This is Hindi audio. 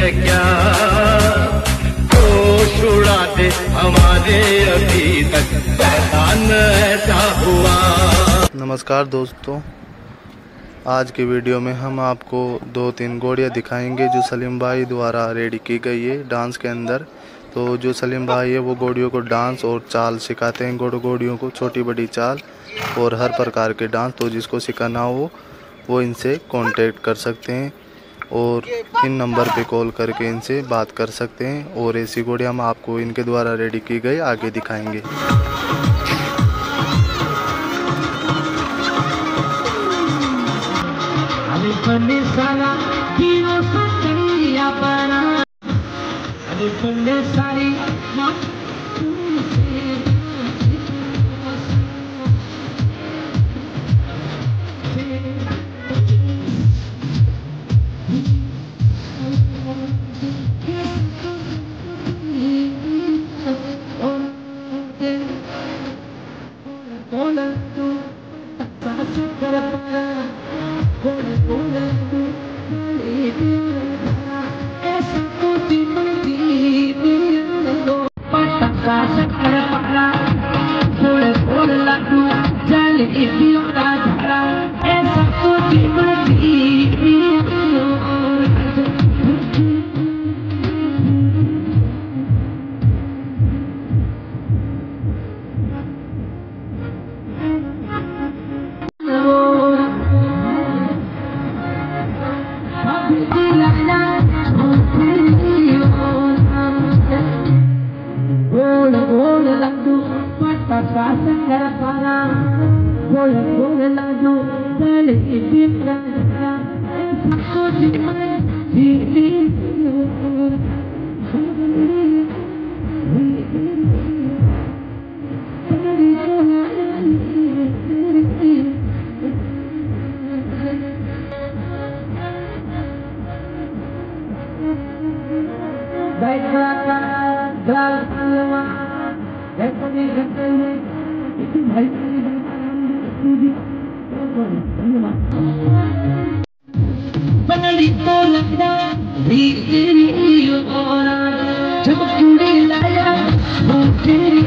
है क्या, होश उड़ा दे हमारे अभी तक पहचान ऐसा हुआ। नमस्कार दोस्तों, आज की वीडियो में हम आपको 2-3 घोड़ियाँ दिखाएंगे जो सलीम भाई द्वारा रेडी की गई है डांस के अंदर। तो जो सलीम भाई है वो घोड़ियों को डांस और चाल सिखाते हैं, घोड़ियों को छोटी बड़ी चाल और हर प्रकार के डांस। तो जिसको सिखाना हो वो इनसे कांटेक्ट कर सकते हैं और इन नंबर पे कॉल करके इनसे बात कर सकते हैं। और ऐसी घोड़ियाँ हम आपको इनके द्वारा रेडी की गई आगे दिखाएंगे। जब लाया वो तेरी